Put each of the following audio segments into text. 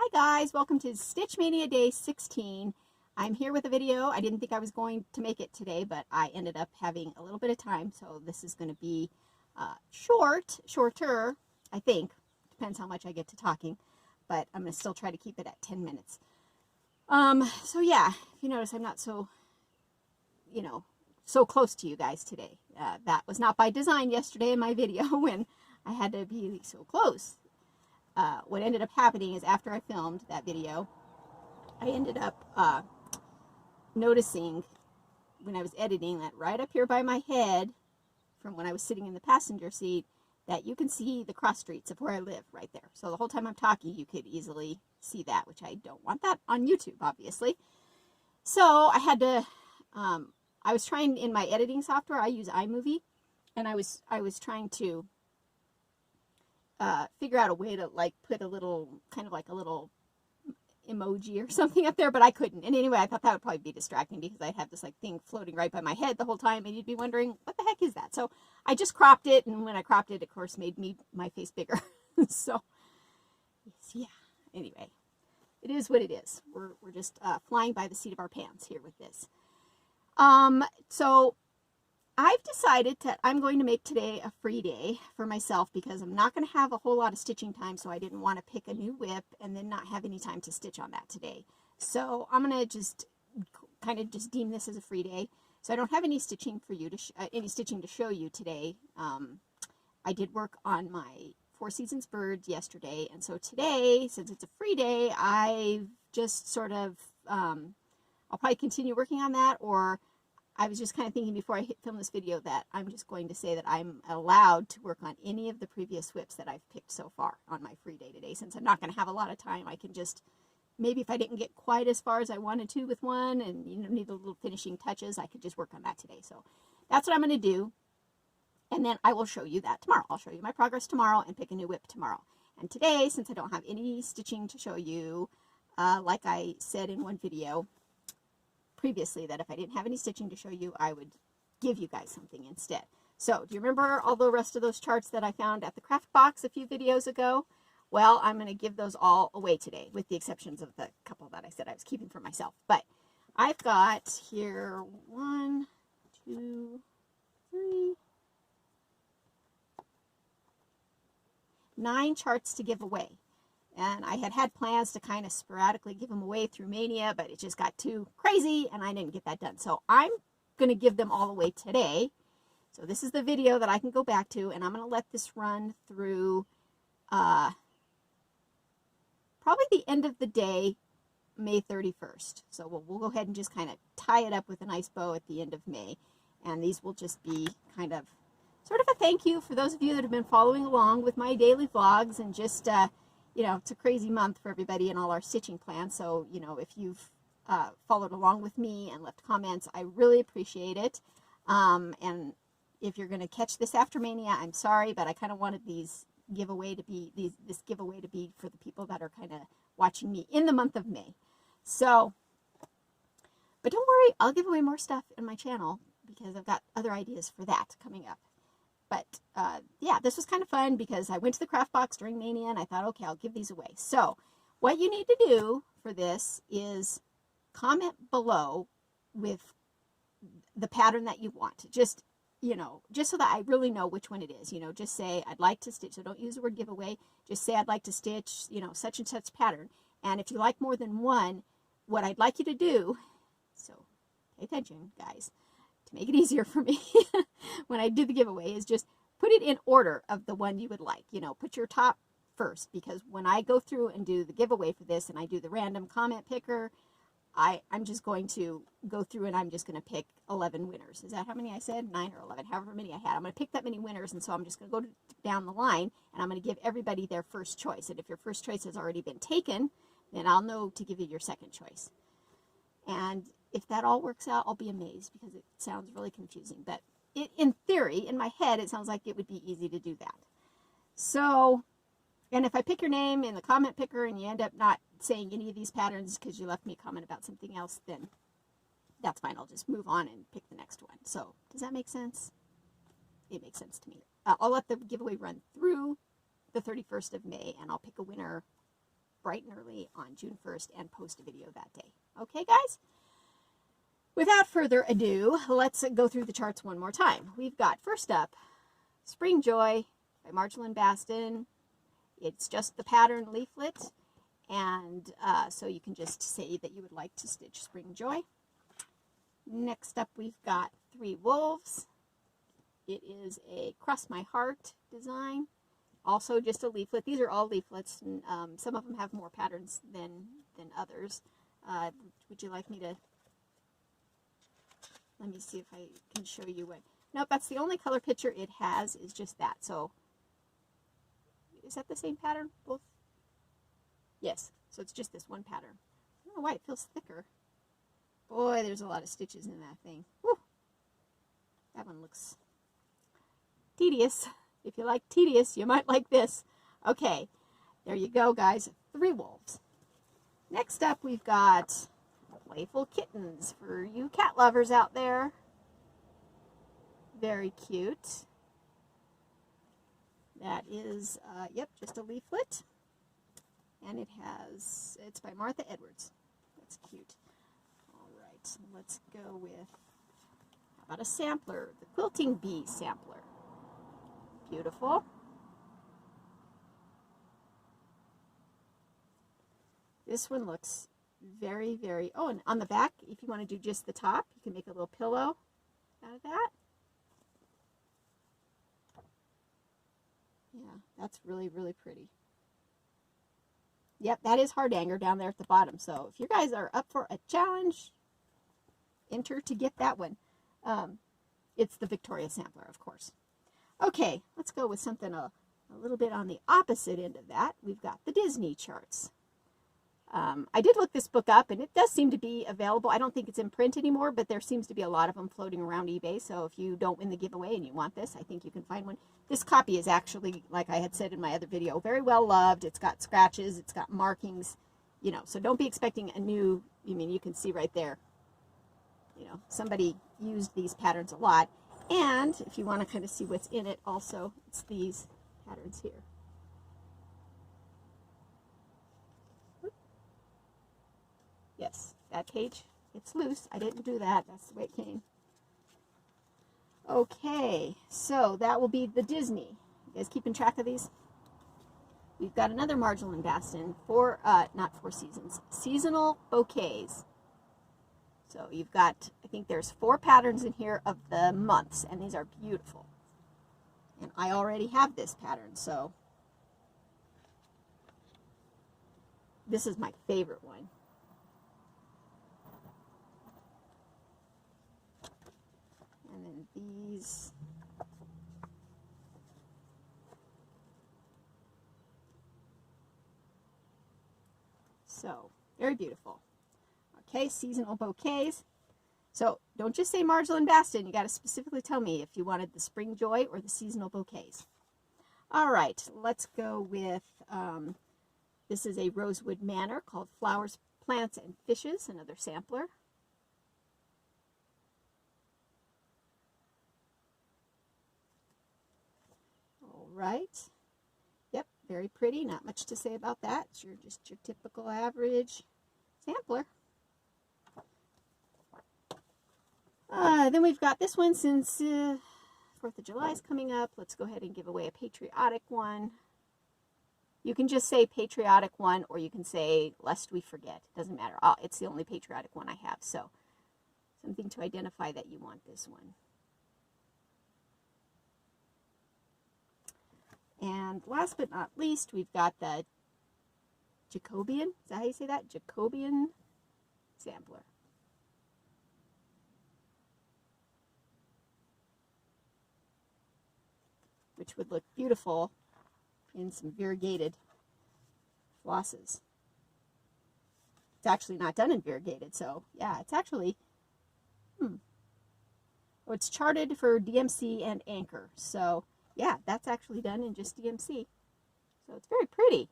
Hi guys, welcome to Stitch Mania Day 16. I'm here with a video. I didn't think I was going to make it today, but I ended up having a little bit of time, so this is going to be shorter, I think. Depends how much I get to talking, but I'm going to still try to keep it at 10 minutes. So yeah, if you notice, I'm not so, so close to you guys today. That was not by design yesterday in my video when I had to be so close. What ended up happening is after I filmed that video, I ended up noticing when I was editing that right up here by my head, from when I was sitting in the passenger seat, that you can see the cross streets of where I live right there. So the whole time I'm talking, you could easily see that, which I don't want that on YouTube, obviously. So I had to, I was trying in my editing software, I use iMovie, and I was trying to figure out a way to like put a little, kind of like a little emoji or something up there, but I couldn't. And anyway, I thought that would probably be distracting because I'd have this like thing floating right by my head the whole time, and you'd be wondering, what the heck is that? So I just cropped it, and when I cropped it, of course, made my face bigger. So, yeah, anyway, it is what it is. We're just flying by the seat of our pants here with this. So I've decided that I'm going to make today a free day for myself because I'm not going to have a whole lot of stitching time, so I didn't want to pick a new whip and then not have any time to stitch on that today. So I'm going to just kind of just deem this as a free day. So I don't have any stitching for you to show you today. I did work on my Four Seasons birds yesterday, and so today, since it's a free day, I've just sort of I'll probably continue working on that, or I was just kind of thinking before I film this video that I'm just going to say that I'm allowed to work on any of the previous whips that I've picked so far on my free day today. Since I'm not going to have a lot of time, I can just, maybe if I didn't get quite as far as I wanted to with one and need a little finishing touches, I could just work on that today. So that's what I'm going to do. And then I will show you that tomorrow. I'll show you my progress tomorrow and pick a new whip tomorrow. And today, since I don't have any stitching to show you, like I said in one video previously, that if I didn't have any stitching to show you, I would give you guys something instead. So do you remember all the rest of those charts that I found at the craft box a few videos ago? Well, I'm going to give those all away today, with the exceptions of the couple that I said I was keeping for myself. But I've got here 1, 2, 3, 9 charts to give away. And I had plans to kind of sporadically give them away through MAYnia, but it just got too crazy and I didn't get that done. So I'm going to give them all away today. So this is the video that I can go back to, and I'm going to let this run through probably the end of the day, May 31st. So we'll go ahead and just kind of tie it up with a nice bow at the end of May. And these will just be kind of sort of a thank you for those of you that have been following along with my daily vlogs, and just it's a crazy month for everybody and all our stitching plans. So, if you've followed along with me and left comments, I really appreciate it. And if you're going to catch this after MAYnia, I'm sorry, but I kind of wanted this giveaway to be for the people that are kind of watching me in the month of May. So, but don't worry, I'll give away more stuff in my channel because I've got other ideas for that coming up. But, yeah, this was kind of fun because I went to the craft box during MAYnia and I thought, okay, I'll give these away. So what you need to do for this is comment below with the pattern that you want. Just so that I really know which one it is. Just say, I'd like to stitch. So don't use the word giveaway. Just say, I'd like to stitch, such and such pattern. And if you like more than one, what I'd like you to do, so pay attention, guys, to make it easier for me when I do the giveaway, is just put it in order of the one you would like. Put your top first, because when I go through and do the giveaway for this and I do the random comment picker, I'm just going to go through and I'm just going to pick 11 winners. Is that how many I said? 9 or 11, however many I had. I'm going to pick that many winners, and so I'm just going to go down the line and I'm going to give everybody their first choice. And if your first choice has already been taken, then I'll know to give you your second choice. And if that all works out, I'll be amazed because it sounds really confusing. But in theory, in my head, it sounds like it would be easy to do that. So, and if I pick your name in the comment picker and you end up not saying any of these patterns because you left me a comment about something else, then that's fine. I'll just move on and pick the next one. So, does that make sense? It makes sense to me. I'll let the giveaway run through the 31st of May, and I'll pick a winner bright and early on June 1st and post a video that day. Okay, guys? Without further ado, let's go through the charts one more time. We've got, first up, Spring Joy by Marjolaine Baston. It's just the pattern leaflet, and so you can just say that you would like to stitch Spring Joy. Next up, we've got Three Wolves. It is a Cross My Heart design, also just a leaflet. These are all leaflets, and some of them have more patterns than others. Would you like me to, let me see if I can show you what, nope, that's the only color picture it has, is just that. So is that the same pattern, both? Yes, so it's just this one pattern. I don't know why it feels thicker. Boy, there's a lot of stitches in that thing. Whew. That one looks tedious. If you like tedious, you might like this. Okay, there you go, guys. Three Wolves. Next up, we've got Playful Kittens for you cat lovers out there. Very cute. That is, yep, just a leaflet. And it's by Martha Edwards. That's cute. All right, let's go with, how about a sampler? The Quilting Bee sampler. Beautiful. This one looks very, very, oh, and on the back, if you want to do just the top, you can make a little pillow out of that. Yeah, that's really, really pretty. Yep, that is Hardanger down there at the bottom. So if you guys are up for a challenge, enter to get that one. It's the Victoria sampler, of course. Okay, let's go with something a little bit on the opposite end of that. We've got the Disney charts. I did look this book up, and it does seem to be available. I don't think it's in print anymore, but there seems to be a lot of them floating around eBay. So if you don't win the giveaway and you want this, I think you can find one. This copy is actually, like I had said in my other video, very well loved. It's got scratches. It's got markings, you know. So don't be expecting a new, I mean, you can see right there, you know, somebody used these patterns a lot. And if you want to kind of see what's in it also, it's these patterns here. Yes, that page, it's loose. I didn't do that. That's the way it came. Okay, so that will be the Disney. You guys keeping track of these? We've got another Marjolaine Baston for, not Four Seasons, seasonal bouquets. So you've got, I think there's 4 patterns in here of the months, and these are beautiful. And I already have this pattern, so this is my favorite one. And then these. So, very beautiful. Okay, seasonal bouquets. So don't just say Marjolaine Baston. You got to specifically tell me if you wanted the Spring Joy or the seasonal bouquets. All right, let's go with, this is a Rosewood Manor called Flowers, Plants, and Fishes, another sampler. All right. Yep, very pretty. Not much to say about that. It's just your typical average sampler. Then we've got this one, since 4th of July is coming up. Let's go ahead and give away a patriotic one. You can just say patriotic one, or you can say lest we forget. It doesn't matter. It's the only patriotic one I have, so something to identify that you want this one. And last but not least, we've got the Jacobean. Is that how you say that? Jacobean sampler. Which would look beautiful in some variegated flosses. It's actually not done in variegated, so yeah, it's actually, oh, it's charted for DMC and Anchor. So yeah, that's actually done in just DMC. So it's very pretty.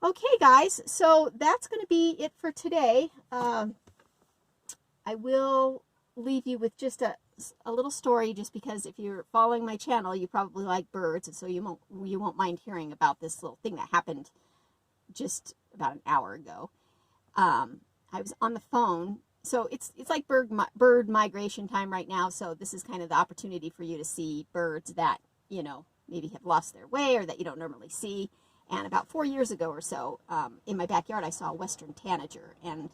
Okay, guys, so that's going to be it for today. I will leave you with just a little story, just because if you're following my channel, you probably like birds, and so you won't mind hearing about this little thing that happened just about an hour ago. I was on the phone. So it's like bird migration time right now. So this is kind of the opportunity for you to see birds that, you know, maybe have lost their way or that you don't normally see. And about 4 years ago or so, in my backyard, I saw a western tanager, and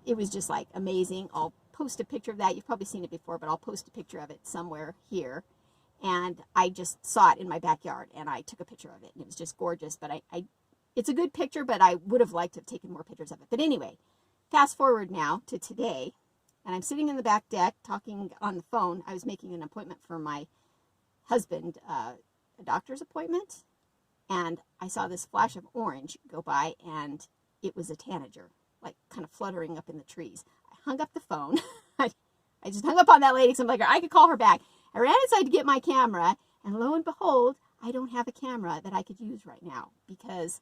it was just like amazing. I'll post a picture of that. You've probably seen it before, but I'll post a picture of it somewhere here. And I just saw it in my backyard, and I took a picture of it, and it was just gorgeous. But it's a good picture, but I would have liked to have taken more pictures of it. But anyway, fast forward now to today, and I'm sitting in the back deck talking on the phone. I was making an appointment for my husband, a doctor's appointment, and I saw this flash of orange go by, and it was a tanager, like kind of fluttering up in the trees. I hung up the phone. I just hung up on that lady because I'm like, I could call her back. I ran inside to get my camera, and lo and behold, I don't have a camera that I could use right now because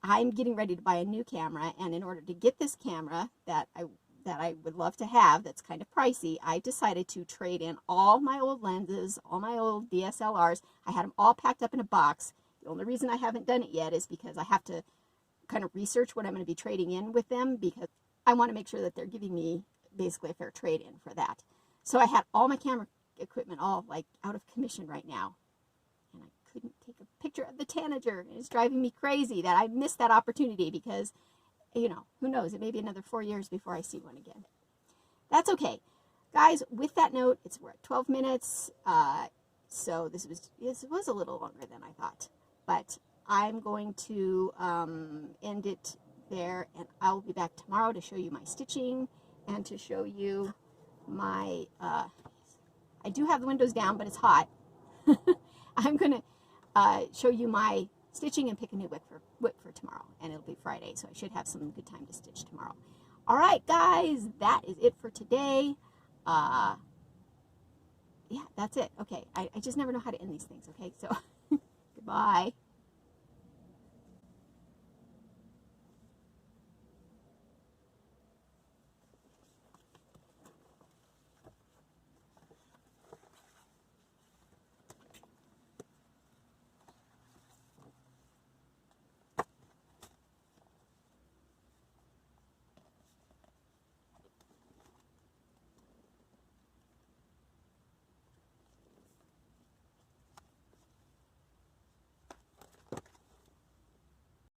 I'm getting ready to buy a new camera, and in order to get this camera that I would love to have, that's kind of pricey, I decided to trade in all my old lenses, all my old DSLRs. I had them all packed up in a box. The only reason I haven't done it yet is because I have to kind of research what I'm going to be trading in with them, because I want to make sure that they're giving me basically a fair trade-in for that. So I had all my camera equipment all like out of commission right now, and I couldn't take a picture of the tanager, and it's driving me crazy that I missed that opportunity because, you know, who knows, it may be another 4 years before I see one again. That's okay. Guys, with that note, we're at 12 minutes, so this was a little longer than I thought, but I'm going to end it there, and I'll be back tomorrow to show you my stitching and to show you my, I do have the windows down, but it's hot. I'm going to show you my stitching and pick a new whip for tomorrow, and it'll be Friday, so I should have some good time to stitch tomorrow. All right, guys, that is it for today. Yeah, that's it. Okay, I just never know how to end these things, okay? So, goodbye.